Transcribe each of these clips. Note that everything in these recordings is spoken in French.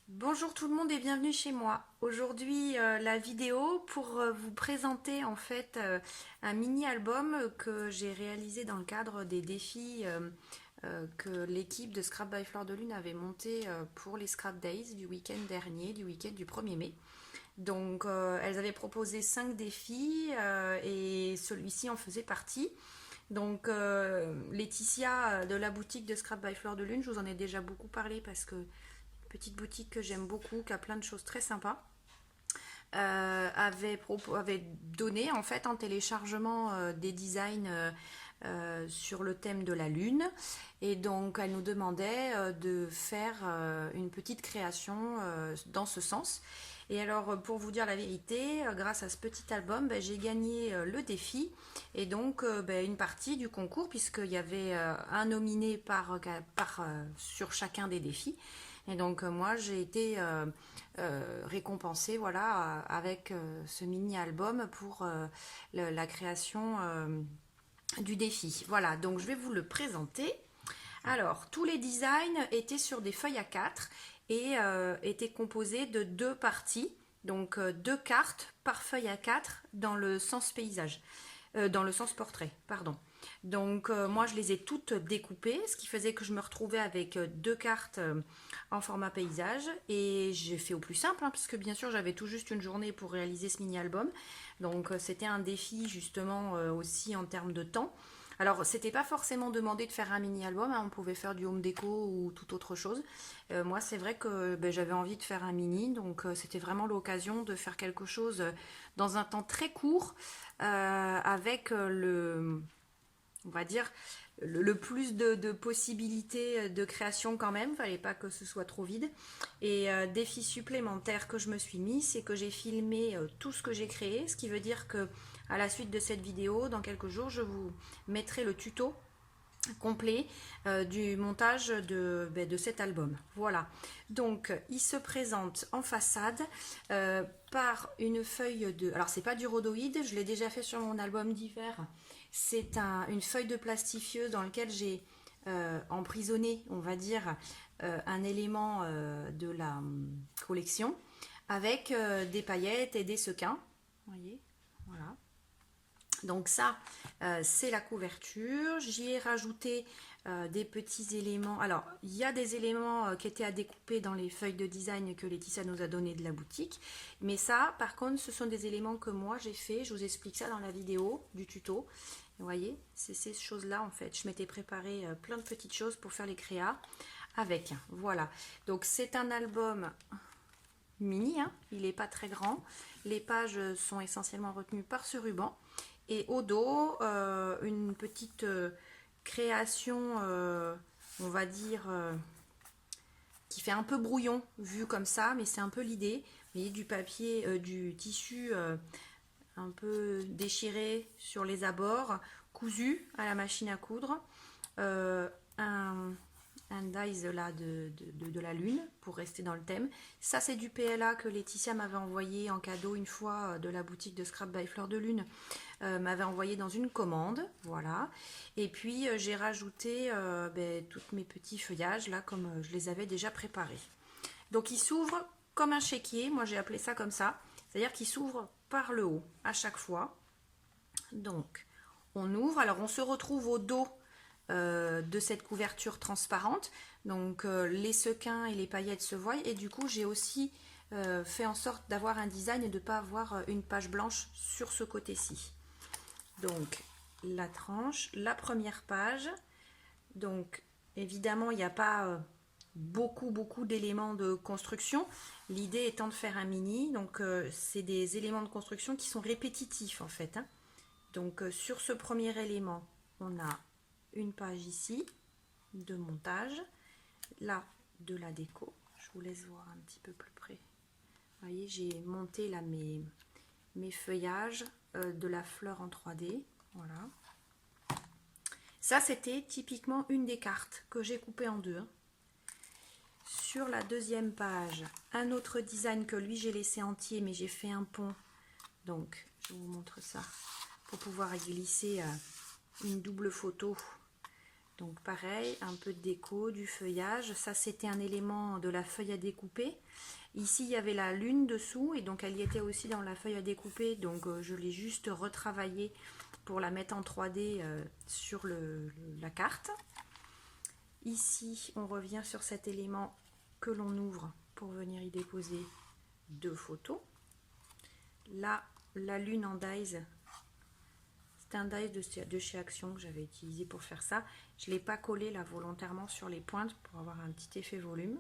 Bonjour tout le monde et bienvenue chez moi. Aujourd'hui la vidéo pour vous présenter en fait un mini album que j'ai réalisé dans le cadre des défis que l'équipe de Scrap by Fleur de Lune avait monté pour les Scrap Days du week-end dernier, du week-end du 1er mai. Donc elles avaient proposé 5 défis et celui-ci en faisait partie. Donc Laetitia de la boutique de Scrap by Fleur de Lune, je vous en ai déjà beaucoup parlé parce que petite boutique que j'aime beaucoup, qui a plein de choses très sympas, avait donné en fait en téléchargement des designs sur le thème de la lune, et donc elle nous demandait de faire une petite création dans ce sens. Et alors pour vous dire la vérité, grâce à ce petit album, j'ai gagné le défi et donc une partie du concours, puisqu'il y avait un nominé sur chacun des défis. Et donc moi j'ai été récompensée, voilà, avec ce mini album pour la création du défi. Voilà, donc je vais vous le présenter. Alors tous les designs étaient sur des feuilles A4 et étaient composés de 2 parties, donc 2 cartes par feuille A4 dans le sens paysage, dans le sens portrait, pardon. Donc moi je les ai toutes découpées, ce qui faisait que je me retrouvais avec 2 cartes en format paysage, et j'ai fait au plus simple, parce que bien sûr j'avais tout juste une journée pour réaliser ce mini album. Donc c'était un défi justement aussi en termes de temps. Alors c'était pas forcément demandé de faire un mini album, on pouvait faire du home déco ou toute autre chose. Moi c'est vrai que j'avais envie de faire un mini, donc c'était vraiment l'occasion de faire quelque chose dans un temps très court, avec on va dire, le plus de possibilités de création quand même. Fallait pas que ce soit trop vide. Et défi supplémentaire que je me suis mis, c'est que j'ai filmé tout ce que j'ai créé, ce qui veut dire que à la suite de cette vidéo, dans quelques jours, je vous mettrai le tuto complet du montage de cet album. Voilà, donc il se présente en façade par une feuille de... Alors c'est pas du rhodoïde, je l'ai déjà fait sur mon album d'hiver. C'est une feuille de plastifieuse dans laquelle j'ai emprisonné, on va dire, un élément de la collection, avec des paillettes et des sequins. Vous voyez, voilà. Donc ça, c'est la couverture. J'y ai rajouté des petits éléments. Alors, il y a des éléments qui étaient à découper dans les feuilles de design que Laetitia nous a donné de la boutique. Mais ça, par contre, ce sont des éléments que moi j'ai fait. Je vous explique ça dans la vidéo du tuto. Vous voyez, c'est ces choses-là en fait. Je m'étais préparé plein de petites choses pour faire les créas avec. Voilà. Donc c'est un album mini, hein. Il n'est pas très grand. Les pages sont essentiellement retenues par ce ruban. Et au dos, une petite création, on va dire, qui fait un peu brouillon vu comme ça, mais c'est un peu l'idée. Vous voyez, du papier, du tissu un peu déchiré sur les abords, cousu à la machine à coudre, un dies là de la lune pour rester dans le thème. Ça c'est du PLA que Laetitia m'avait envoyé en cadeau une fois de la boutique de Scrap by Fleur de Lune, m'avait envoyé dans une commande, voilà. Et puis j'ai rajouté tous mes petits feuillages là comme je les avais déjà préparés. Donc il s'ouvre comme un chéquier, moi j'ai appelé ça comme ça, c'est-à-dire qu'il s'ouvre par le haut à chaque fois. Donc on ouvre, alors on se retrouve au dos de cette couverture transparente, donc les sequins et les paillettes se voient, et du coup j'ai aussi fait en sorte d'avoir un design et de ne pas avoir une page blanche sur ce côté-ci. Donc la tranche, la première page, donc évidemment il n'y a pas beaucoup d'éléments de construction, l'idée étant de faire un mini, donc c'est des éléments de construction qui sont répétitifs en fait, hein. Donc sur ce premier élément on a une page ici de montage, là de la déco. Je vous laisse voir un petit peu plus près. Vous voyez, j'ai monté là mes feuillages de la fleur en 3D, voilà. Ça, c'était typiquement une des cartes que j'ai coupées en deux. Sur la deuxième page, un autre design que lui j'ai laissé entier, mais j'ai fait un pont. Donc, je vous montre ça pour pouvoir y glisser une double photo. Donc pareil, un peu de déco, du feuillage. Ça, c'était un élément de la feuille à découper. Ici, il y avait la lune dessous et donc elle y était aussi dans la feuille à découper. Donc je l'ai juste retravaillée pour la mettre en 3D sur la carte. Ici, on revient sur cet élément que l'on ouvre pour venir y déposer deux photos. Là, la lune en dies. C'est un dies de chez Action que j'avais utilisé pour faire ça. Je ne l'ai pas collé là volontairement sur les pointes pour avoir un petit effet volume.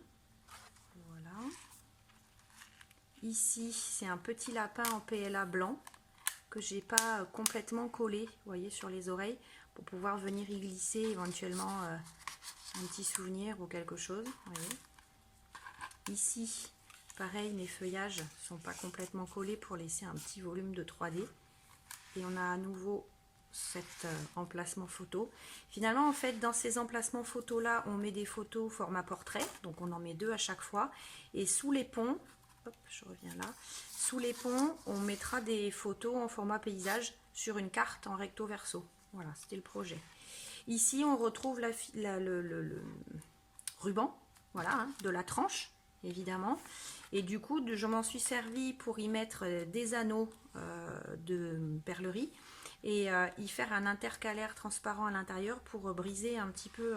Voilà. Ici, c'est un petit lapin en PLA blanc que j'ai pas complètement collé, vous voyez, sur les oreilles, pour pouvoir venir y glisser éventuellement un petit souvenir ou quelque chose. Voyez. Ici, pareil, mes feuillages sont pas complètement collés pour laisser un petit volume de 3D. Et on a à nouveau cet emplacement photo. Finalement, en fait, dans ces emplacements photos là, on met des photos format portrait, donc on en met deux à chaque fois. Et sous les ponts, hop, je reviens là, sous les ponts, on mettra des photos en format paysage sur une carte en recto verso. Voilà, c'était le projet. Ici, on retrouve le ruban, voilà, hein, de la tranche, évidemment. Et du coup, je m'en suis servi pour y mettre des anneaux de perlerie et y faire un intercalaire transparent à l'intérieur pour briser un petit peu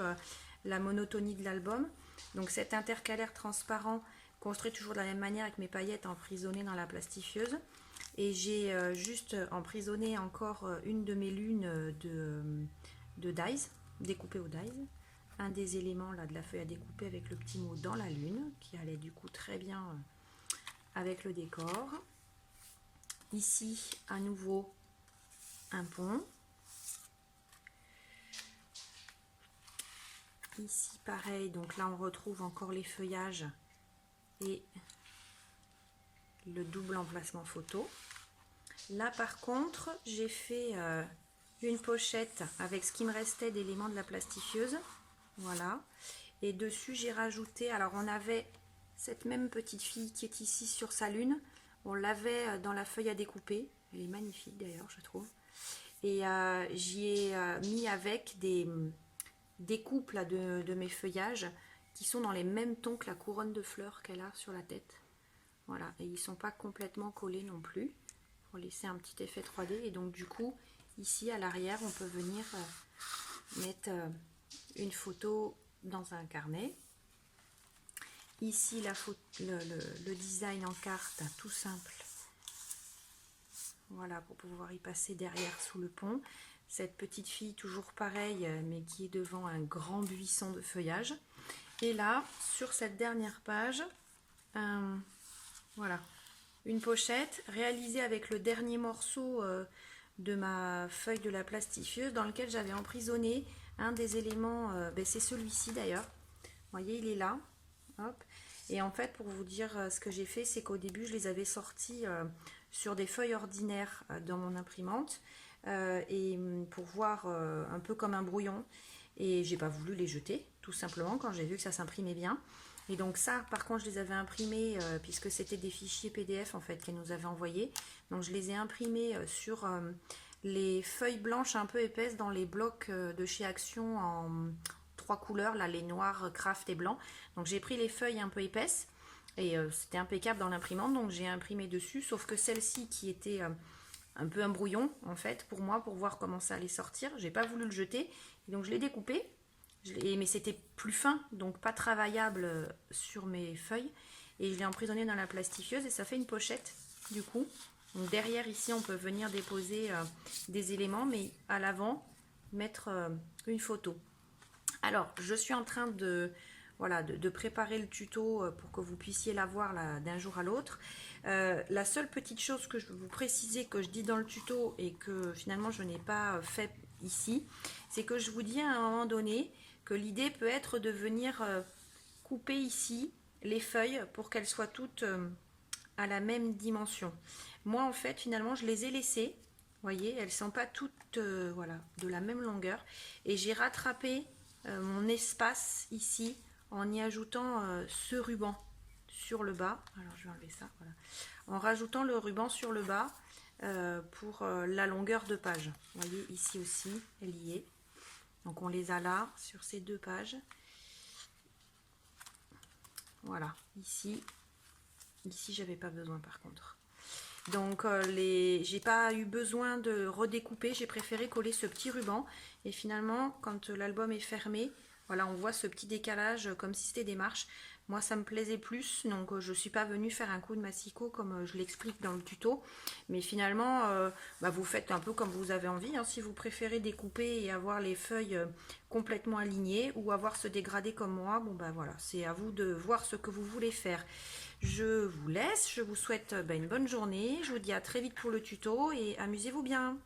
la monotonie de l'album. Donc cet intercalaire transparent construit toujours de la même manière avec mes paillettes emprisonnées dans la plastifieuse. Et j'ai juste emprisonné encore une de mes lunes de dies, découpée au dies. Un des éléments là de la feuille à découper avec le petit mot dans la lune, qui allait du coup très bien avec le décor. Ici, à nouveau, un pont. Ici, pareil, donc là on retrouve encore les feuillages et le double emplacement photo. Là par contre, j'ai fait une pochette avec ce qui me restait d'éléments de la plastifieuse. Voilà. Et dessus, j'ai rajouté, alors on avait cette même petite fille qui est ici sur sa lune. On l'avait dans la feuille à découper. Elle est magnifique d'ailleurs, je trouve. Et j'y ai mis avec des coupes là, de mes feuillages qui sont dans les mêmes tons que la couronne de fleurs qu'elle a sur la tête. Voilà, et ils ne sont pas complètement collés non plus pour laisser un petit effet 3D. Et donc du coup, ici à l'arrière, on peut venir mettre une photo dans un carnet. Ici, le design en carte, tout simple. Voilà, pour pouvoir y passer derrière sous le pont. Cette petite fille, toujours pareille, mais qui est devant un grand buisson de feuillage. Et là, sur cette dernière page, voilà, une pochette réalisée avec le dernier morceau de ma feuille de la plastifieuse dans lequel j'avais emprisonné un des éléments, c'est celui-ci d'ailleurs. Vous voyez, il est là. Hop. Et en fait, pour vous dire ce que j'ai fait, c'est qu'au début, je les avais sortis sur des feuilles ordinaires dans mon imprimante et pour voir un peu comme un brouillon. Et j'ai pas voulu les jeter, tout simplement, quand j'ai vu que ça s'imprimait bien. Et donc ça, par contre, je les avais imprimés puisque c'était des fichiers PDF en fait qu'elle nous avait envoyés. Donc je les ai imprimés sur les feuilles blanches un peu épaisses dans les blocs de chez Action en 3 couleurs, là les noirs, craft et blanc. Donc j'ai pris les feuilles un peu épaisses et c'était impeccable dans l'imprimante, donc j'ai imprimé dessus, sauf que celle-ci qui était un peu un brouillon en fait pour moi, pour voir comment ça allait sortir, j'ai pas voulu le jeter, et donc je l'ai découpé, mais c'était plus fin, donc pas travaillable sur mes feuilles, et je l'ai emprisonné dans la plastifieuse et ça fait une pochette du coup. Donc derrière ici on peut venir déposer des éléments, mais à l'avant mettre une photo. Alors, je suis en train de préparer le tuto pour que vous puissiez la voir d'un jour à l'autre. La seule petite chose que je veux vous préciser, que je dis dans le tuto et que finalement je n'ai pas fait ici, c'est que je vous dis à un moment donné que l'idée peut être de venir couper ici les feuilles pour qu'elles soient toutes à la même dimension. Moi, en fait, finalement, je les ai laissées. voyez, elles sont pas toutes voilà, de la même longueur. Et j'ai rattrapé mon espace ici en y ajoutant ce ruban sur le bas. Alors je vais enlever ça, voilà. En rajoutant le ruban sur le bas pour la longueur de page. Vous voyez, ici aussi, elle y est. Donc on les a là, sur ces 2 pages. Voilà, ici j'avais pas besoin par contre. Donc j'ai pas eu besoin de redécouper, j'ai préféré coller ce petit ruban. Et finalement, quand l'album est fermé, voilà, on voit ce petit décalage comme si c'était des marches. Moi, ça me plaisait plus, donc je suis pas venue faire un coup de massicot comme je l'explique dans le tuto. Mais finalement, vous faites un peu comme vous avez envie. Hein, si vous préférez découper et avoir les feuilles complètement alignées ou avoir ce dégradé comme moi, bon voilà, c'est à vous de voir ce que vous voulez faire. Je vous laisse, je vous souhaite une bonne journée, je vous dis à très vite pour le tuto et amusez-vous bien.